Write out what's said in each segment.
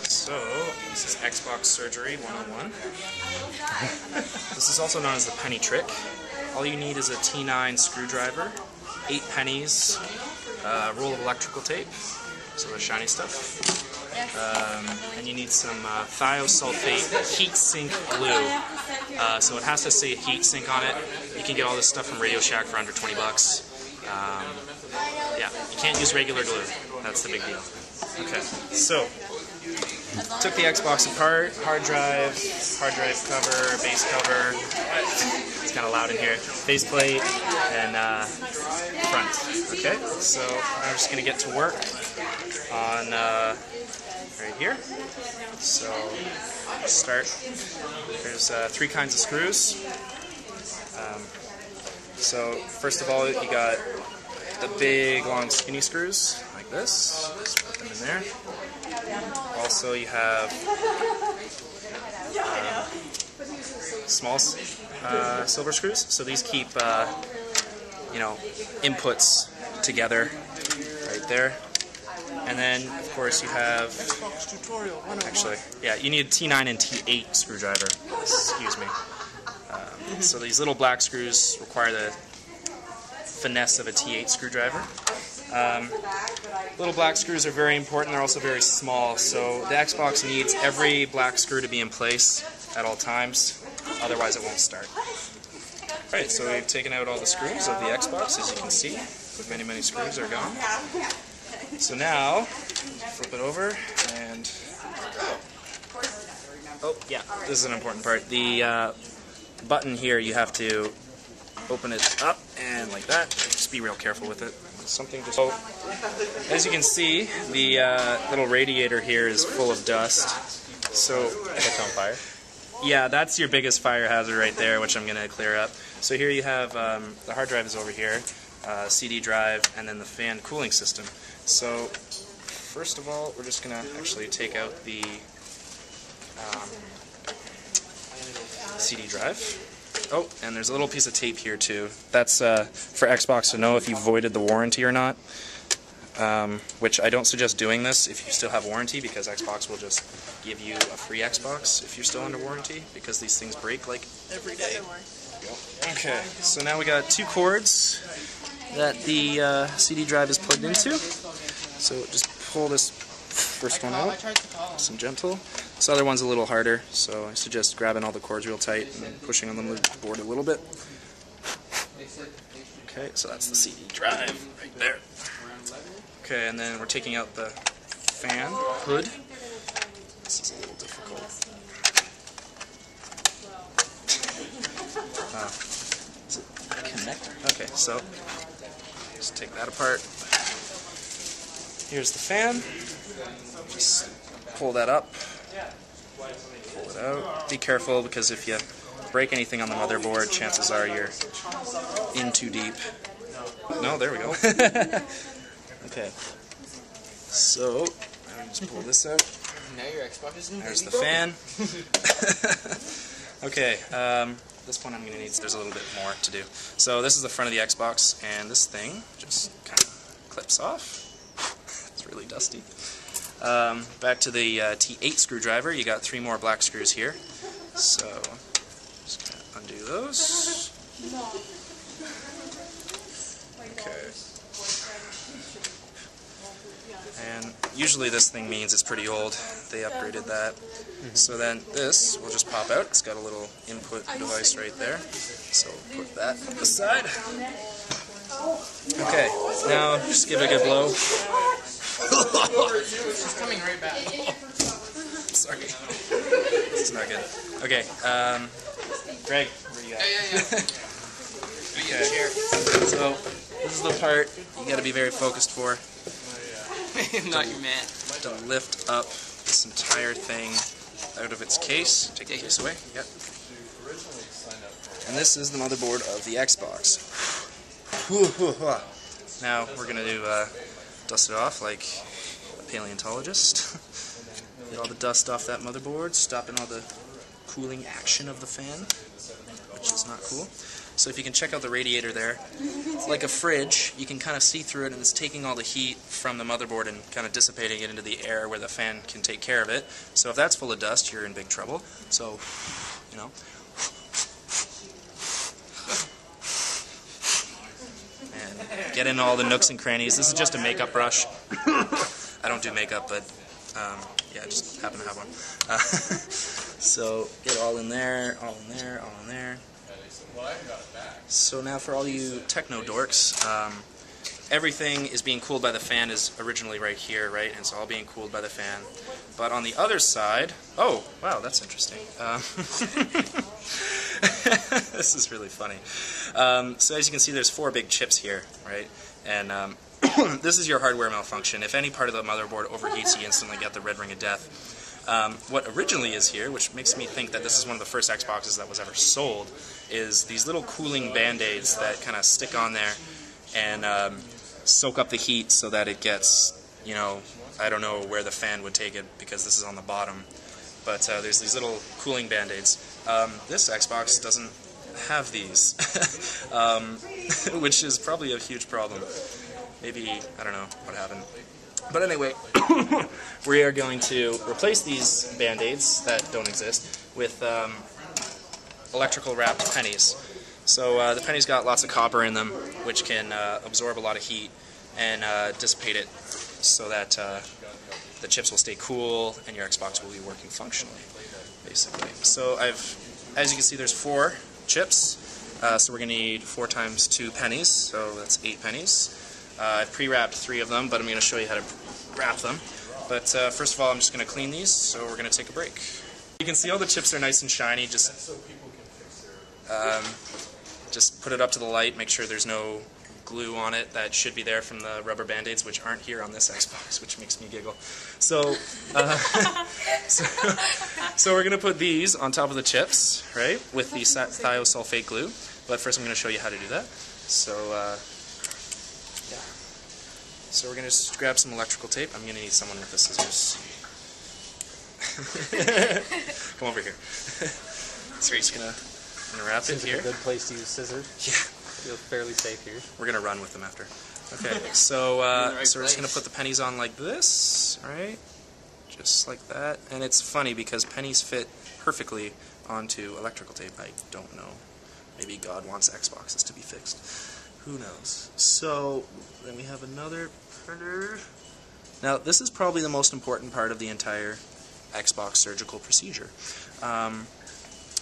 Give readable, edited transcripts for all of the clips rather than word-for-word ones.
So, this is Xbox Surgery 101. This is also known as the penny trick. All you need is a T9 screwdriver, 8 pennies, a roll of electrical tape, so the shiny stuff, and you need some thiosulfate heat sink glue. So it has to say heat sink on it. You can get all this stuff from Radio Shack for under 20 bucks. Yeah, you can't use regular glue. That's the big deal. Okay, so took the Xbox apart, hard drive cover, base cover, it's kind of loud in here, faceplate, and front. Okay, so I'm just going to get to work on right here. So start, there's 3 kinds of screws. So first of all, you got the big, long, skinny screws, like this. Just put them in there. Also, you have small silver screws. So these keep, inputs together, right there. And then, of course, you have, actually, yeah, you need a T9 and T8 screwdriver. Excuse me. So these little black screws require the finesse of a T8 screwdriver. Little black screws are very important. They're also very small, so the Xbox needs every black screw to be in place at all times, otherwise it won't start. Alright, so we've taken out all the screws of the Xbox, as you can see. Many screws are gone. So now, flip it over, and oh yeah, this is an important part. The button here, you have to open it up and like that. Just be real careful with it. Something just. So, as you can see, the little radiator here is full of dust. So it's on fire. Yeah, that's your biggest fire hazard right there, which I'm going to clear up. So here you have the hard drive is over here, CD drive, and then the fan cooling system. So first of all, we're just going to actually take out the CD drive. Oh, and there's a little piece of tape here too. That's for Xbox to know if you voided the warranty or not. Which I don't suggest doing this if you still have warranty, because Xbox will just give you a free Xbox if you're still under warranty, because these things break like every day. Okay, so now we got 2 cords that the CD drive is plugged into. So just pull this first one out, nice and gentle. This other one's a little harder, so I suggest grabbing all the cords real tight and pushing on the board a little bit. Okay, so that's the CD drive right there. Okay, and then we're taking out the fan hood. This is a little difficult. Is it connected? Okay, so just take that apart. Here's the fan. Just pull that up. Pull it out. Be careful, because if you break anything on the motherboard, chances are you're in too deep. No, there we go. Okay. So, just pull this out. Now your Xbox is in. There's the fan. Okay, this one I'm going to need, there's a little bit more to do. So this is the front of the Xbox, and this thing just kind of clips off. It's really dusty. Back to the T8 screwdriver, you got 3 more black screws here. So, just going to undo those. Okay. And usually this thing means it's pretty old. They upgraded that. So then this will just pop out. It's got a little input device right there. So put that aside. Okay, now just give it a good blow. She's coming right back. Sorry. This is not good. Okay, Greg, where you at? Yeah. Okay, so this is the part you gotta be very focused for. Not your man. To lift up this entire thing out of its case. Take the case away. Yep. And this is the motherboard of the Xbox. Now we're gonna do dust it off like a paleontologist. Get all the dust off that motherboard, stopping all the cooling action of the fan. which is not cool. So if you can check out the radiator there, like a fridge, you can kind of see through it, and it's taking all the heat from the motherboard and kind of dissipating it into the air where the fan can take care of it. So if that's full of dust, you're in big trouble. So, you know. And get in all the nooks and crannies. This is just a makeup brush. I don't do makeup, but yeah, I just happen to have one. So get all in there, all in there, all in there. So now for all you techno dorks, everything is being cooled by the fan is originally right here, right? And it's all being cooled by the fan. But on the other side, oh, wow, that's interesting. This is really funny. So as you can see, there's 4 big chips here, right? And this is your hardware malfunction. If any part of the motherboard overheats, you instantly get the red ring of death. What originally is here, which makes me think that this is one of the first Xboxes that was ever sold, is these little cooling band-aids that kind of stick on there and soak up the heat so that it gets, you know, I don't know where the fan would take it because this is on the bottom, but there's these little cooling band-aids. This Xbox doesn't have these, which is probably a huge problem. Maybe, I don't know what happened. But anyway, we are going to replace these band-aids that don't exist with electrical wrapped pennies. So the pennies got lots of copper in them, which can absorb a lot of heat and dissipate it so that the chips will stay cool and your Xbox will be working functionally, basically. So as you can see, there's 4 chips. So we're going to need 4 times 2 pennies, so that's 8 pennies. I've pre-wrapped 3 of them, but I'm going to show you how to wrap them. But first of all, I'm just going to clean these, so we're going to take a break. You can see all the chips are nice and shiny. Just put it up to the light, make sure there's no glue on it that should be there from the rubber band-aids, which aren't here on this Xbox, which makes me giggle. So, so we're going to put these on top of the chips, right, with the thiosulfate glue. But first I'm going to show you how to do that. So, yeah. So we're going to just grab some electrical tape. I'm going to need someone with the scissors. Come over here. So we're just going to wrap it here. Like a good place to use scissors. Yeah. Feel fairly safe here. We're going to run with them after. Okay, so so we're just going to put the pennies on like this, right? Just like that. And it's funny because pennies fit perfectly onto electrical tape. I don't know. Maybe God wants Xboxes to be fixed. Who knows? So then we have another printer. Now this is probably the most important part of the entire Xbox surgical procedure.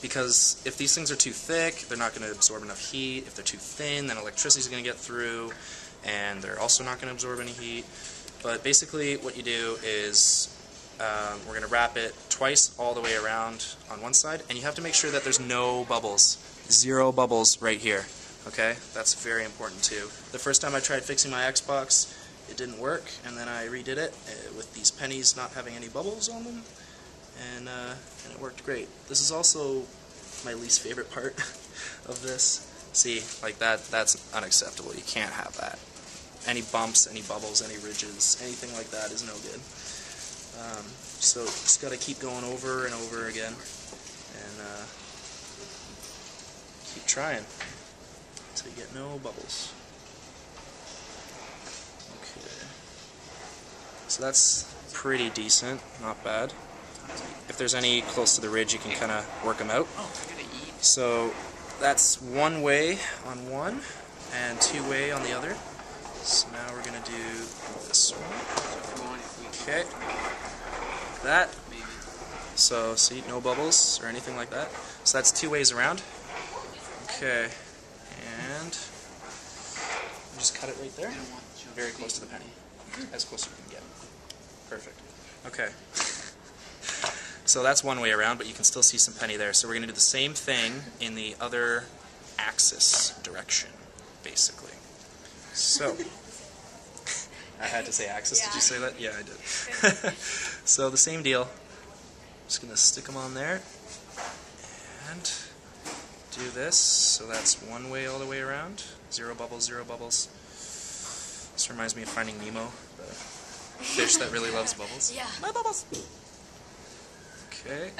Because if these things are too thick, they're not going to absorb enough heat. If they're too thin, then electricity is going to get through, and they're also not going to absorb any heat. But basically what you do is we're going to wrap it twice all the way around on one side, and you have to make sure that there's no bubbles. 0 bubbles right here. Okay? That's very important too. The first time I tried fixing my Xbox, it didn't work, and then I redid it with these pennies not having any bubbles on them. And it worked great. This is also my least favorite part of this. See, like that's unacceptable. You can't have that. Any bumps, any bubbles, any ridges, anything like that is no good. So just got to keep going over and over again, and keep trying until you get no bubbles. Okay. So that's pretty decent, not bad. If there's any close to the ridge, you can kind of work them out. So that's 1 way on one and 2 way on the other. So now we're going to do this one. Okay. That. So see, no bubbles or anything like that. So that's 2 ways around. Okay. And just cut it right there. Very close to the penny. As close as you can get. Perfect. Okay. So that's 1 way around, but you can still see some penny there. So we're going to do the same thing in the other axis direction, basically. So, I had to say axis. Yeah. Did you say that? Yeah, I did. So the same deal. Just going to stick them on there and do this. So that's 1 way all the way around. 0 bubbles, 0 bubbles. This reminds me of Finding Nemo, the fish that really loves bubbles. Yeah. My bubbles! Okay.